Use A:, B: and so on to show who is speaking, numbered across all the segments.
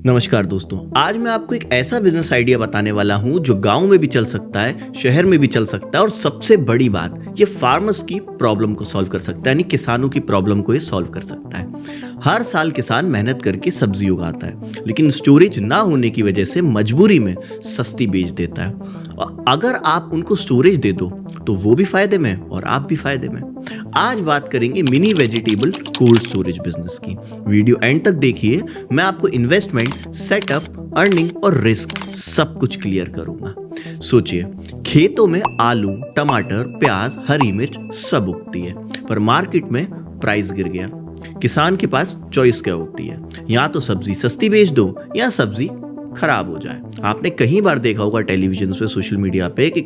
A: नमस्कार दोस्तों, आज मैं आपको एक ऐसा बिजनेस आइडिया बताने वाला हूं जो गांव में भी चल सकता है, शहर में भी चल सकता है और सबसे बड़ी बात, ये फार्मर्स की प्रॉब्लम को सॉल्व कर सकता है, यानी किसानों की प्रॉब्लम को ये सॉल्व कर सकता है। हर साल किसान मेहनत करके सब्जी उगाता है, लेकिन स्टोरेज ना होने की वजह से मजबूरी में सस्ती बेच देता है। और अगर आप उनको स्टोरेज दे दो तो वो भी फायदे में और आप भी फायदे में। आज बात करेंगे mini vegetable cold storage business की। वीडियो एंड तक देखिए, मैं आपको इन्वेस्टमेंट, सेटअप, अर्निंग और रिस्क सब कुछ क्लियर करूंगा। सोचिए, खेतों में आलू, टमाटर, प्याज, हरी मिर्च सब उगती है, पर मार्केट में प्राइस गिर गया। किसान के पास चॉइस क्या होती है? या तो सब्जी सस्ती बेच दो या सब्जी खराब हो जाए। आपने कई बार देखा होगा टेलीविजन पे, सोशल मीडिया पे कि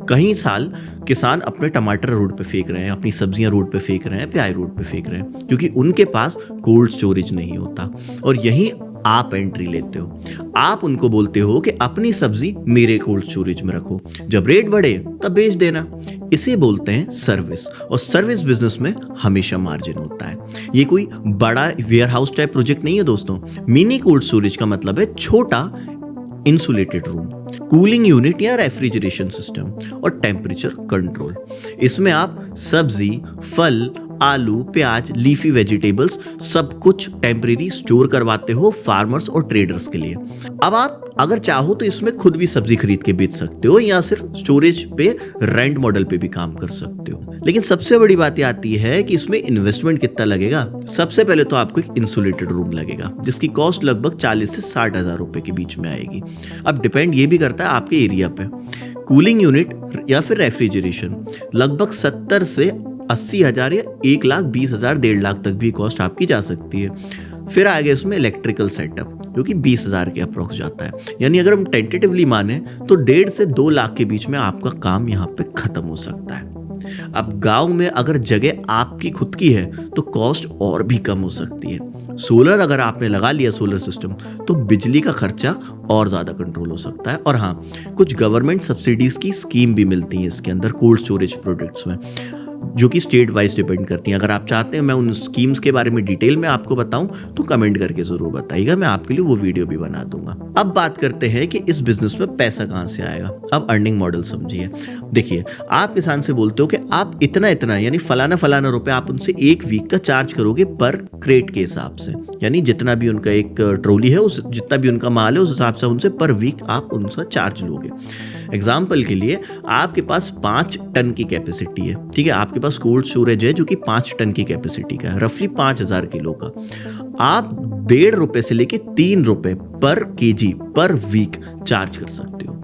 A: कई साल किसान अपने टमाटर रोड पे फेंक रहे हैं, अपनी सब्जियां रोड पे फेंक रहे हैं, प्याज रोड पे फेंक रहे हैं, क्योंकि उनके पास कोल्ड स्टोरेज नहीं होता। और यही आप एंट्री लेते हो। आप उनको बोलते हो कि अपनी सब्जी मेरे कोल्ड स्टोरेज में रखो, जब रेट बढ़े तब बेच देना। इसे बोलते हैं सर्विस, और सर्विस बिजनेस में हमेशा मार्जिन होता है। ये कोई बड़ा वेयर हाउस टाइप प्रोजेक्ट नहीं है दोस्तों। मिनी कोल्ड स्टोरेज का मतलब है छोटा इंसुलेटेड रूम, कूलिंग यूनिट या रेफ्रिजरेशन सिस्टम और टेम्परेचर कंट्रोल। इसमें आप सब्जी, फल, आलू, प्याज, लीफी वेजिटेबल्स सब कुछ टेम्परेरी स्टोर करवाते हो फार्मर्स और ट्रेडर्स के लिए। अब आप अगर चाहो तो इसमें खुद भी सब्जी खरीद के बेच सकते हो या सिर्फ स्टोरेज पे रेंट मॉडल पे भी काम कर सकते हो। लेकिन सबसे बड़ी बात ये आती है कि इसमें इन्वेस्टमेंट कितना लगेगा। सबसे पहले तो आपको एक इंसुलेटेड रूम लगेगा, जिसकी कॉस्ट लगभग 40 से 60 हजार रुपए के बीच में आएगी। अब डिपेंड ये भी करता है आपके एरिया पे। कूलिंग यूनिट या फिर रेफ्रिजरेशन लगभग 70 से 80 हजार या 1,20,000, 1.5 लाख तक भी कॉस्ट आपकी जा सकती है। फिर आगे इसमें इलेक्ट्रिकल सेटअप, जो कि 20,000 के अप्रोक्स जाता है। यानी अगर हम टेंटेटिवली माने तो 1.5 से 2 लाख के बीच में आपका काम यहाँ पे खत्म हो सकता है। अब गांव में अगर जगह आपकी खुद की है तो कॉस्ट और भी कम हो सकती है। सोलर अगर आपने लगा लिया सोलर सिस्टम, तो बिजली का खर्चा और ज्यादा कंट्रोल हो सकता है। और हाँ, कुछ गवर्नमेंट सब्सिडीज की स्कीम भी मिलती है इसके अंदर कोल्ड स्टोरेज प्रोडक्ट्स में, जो कि स्टेट वाइज डिपेंड करती हैं। अगर आप चाहते हैं मैं उन स्कीम्स के बारे में डिटेल में आपको बताऊं तो कमेंट करके जरूर बताइएगा, मैं आपके लिए वो वीडियो भी बना दूंगा। अब बात करते हैं कि इस बिजनेस में पैसा कहां से आएगा। अब अर्निंग मॉडल समझिए। देखिए, आप किसान से बोलते हो कि आप इतना इतना यानी फलाना फलाना रुपए आप उनसे एक वीक का चार्ज करोगे पर क्रेट के हिसाब से, यानी जितना भी उनका एक ट्रॉली है, उस जितना भी उनका माल है उस हिसाब से उनसे पर वीक आप उनसे चार्ज लोगे। एग्जाम्पल के लिए, आपके पास 5 टन की कैपेसिटी है, ठीक है, आपके पास कोल्ड स्टोरेज है जो कि 5 टन की कैपेसिटी का है, रफली 5,000 किलो का। आप 1.5 रुपए से लेके 3 रुपए पर केजी पर वीक चार्ज कर सकते हो।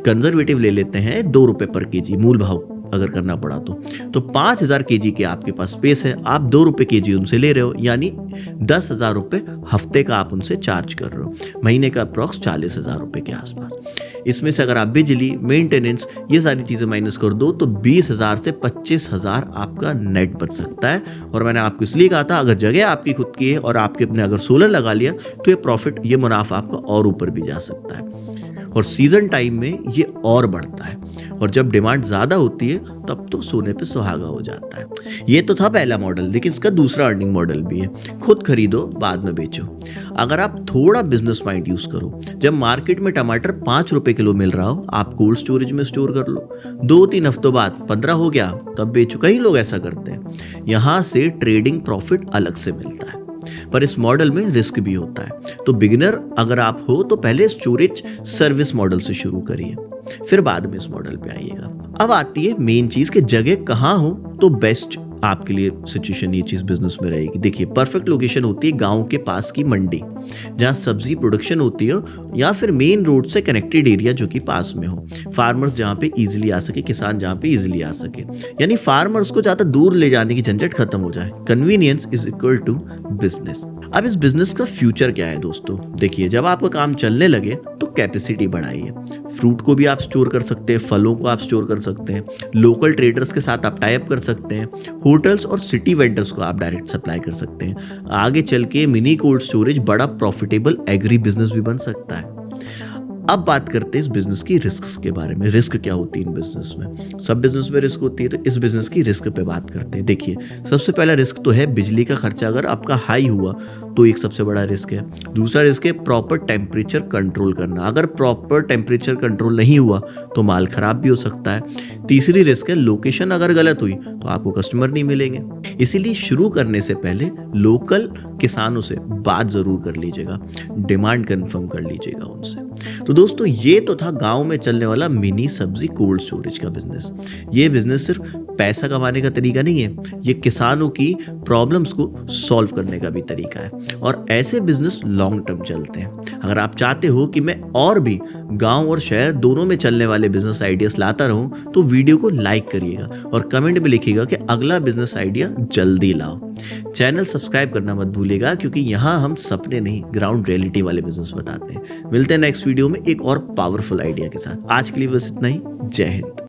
A: कंजर्वेटिव ले लेते हैं 2 रुपए पर केजी मूल भाव अगर करना पड़ा तो 5,000 केजी के आपके पास स्पेस है, आप 2 रुपए केजी उनसे ले रहे हो, यानी 10,000 रुपए हफ्ते का आप उनसे चार्ज कर रहे हो। महीने का अप्रॉक्स 40,000 रुपए के आसपास। इसमें से अगर आप बिजली, मेंटेनेंस, ये सारी चीजें माइनस कर दो तो 20,000 से 25,000 आपका नेट बच सकता है। और मैंने आपको इसलिए कहा था, अगर जगह आपकी खुद की है और आपके अपने अगर सोलर लगा लिया तो ये प्रॉफिट, ये मुनाफा आपका और ऊपर भी जा सकता है। और सीजन टाइम में ये और बढ़ता है, और जब डिमांड ज्यादा होती है तब तो सोने पे सुहागा हो जाता है। ये तो था पहला मॉडल, लेकिन इसका दूसरा अर्निंग मॉडल भी है, खुद खरीदो बाद में बेचो। अगर आप थोड़ा बिजनेस माइंड यूज करो, जब मार्केट में टमाटर 5 रुपए किलो मिल रहा हो, आप कोल्ड स्टोरेज में स्टोर कर लो, 2-3 हफ्तों बाद 15 हो गया तब बेचो। कई लोग ऐसा करते हैं। यहां से ट्रेडिंग प्रॉफिट अलग से मिलता है, पर इस मॉडल में रिस्क भी होता है। तो बिगिनर अगर आप हो तो पहले स्टोरेज सर्विस मॉडल से शुरू करिए, फिर बाद में इस मॉडल पे आइएगा। अब आती है मेन चीज कि जगह कहां हो तो बेस्ट आपके लिए सिचुएशन ये चीज बिजनेस में रहेगी। देखिए, परफेक्ट लोकेशन होती है गांव के पास की मंडी, जहां सब्जी प्रोडक्शन होती है, या फिर मेन रोड से कनेक्टेड एरिया जो कि पास में हो, फार्मर्स जहां पे इजीली आ सके, किसान जहां पे इजीली आ सके, यानी फार्मर्स को ज्यादा दूर ले जाने की झंझट खत्म हो जाए। Convenience is equal to business. अब इस बिजनेस का फ्यूचर क्या है दोस्तों? देखिए, जब आपका काम चलने लगे तो कैपेसिटी बढ़ाइए। फ्रूट को भी आप स्टोर कर सकते हैं, फलों को आप स्टोर कर सकते हैं, लोकल ट्रेडर्स के साथ आप टाई अप कर सकते हैं, होटल्स और सिटी वेंडर्स को आप डायरेक्ट सप्लाई कर सकते हैं। आगे चल के मिनी कोल्ड स्टोरेज बड़ा प्रॉफिटेबल एग्री बिजनेस भी बन सकता है। अब बात करते हैं इस बिजनेस की रिस्क्स के बारे में। रिस्क क्या होती है इन बिजनेस में? सब बिजनेस में रिस्क होती है, तो इस बिजनेस की रिस्क पे बात करते हैं। देखिए, सबसे पहला रिस्क तो है बिजली का खर्चा अगर आपका हाई हुआ तो एक सबसे बड़ा रिस्क है। दूसरा रिस्क है प्रॉपर टेम्परेचर कंट्रोल करना। अगर प्रॉपर टेम्परेचर कंट्रोल नहीं हुआ तो माल खराब भी हो सकता है। तीसरी रिस्क है लोकेशन अगर गलत हुई तो आपको कस्टमर नहीं मिलेंगे। इसीलिए शुरू करने से पहले लोकल किसानों से बात जरूर कर लीजिएगा, डिमांड कंफर्म कर लीजिएगा उनसे। तो दोस्तों, ये तो था गांव में चलने वाला मिनी सब्जी कोल्ड स्टोरेज का बिजनेस। ये बिजनेस सिर्फ पैसा कमाने का तरीका नहीं है, ये किसानों की प्रॉब्लम्स को सॉल्व करने का भी तरीका है। और ऐसे बिजनेस लॉन्ग टर्म चलते हैं। अगर आप चाहते हो कि मैं और भी गांव और शहर दोनों में चलने वाले बिजनेस आइडियाज लाता रहूं, तो वीडियो को लाइक करिएगा और कमेंट में लिखिएगा कि अगला बिजनेस आइडिया जल्दी लाओ। चैनल सब्सक्राइब करना मत भूलिएगा, क्योंकि यहाँ हम सपने नहीं, ग्राउंड रियलिटी वाले बिजनेस बताते हैं। मिलते हैं नेक्स्ट वीडियो में एक और पावरफुल आइडिया के साथ। आज के लिए बस इतना ही। जय हिंद।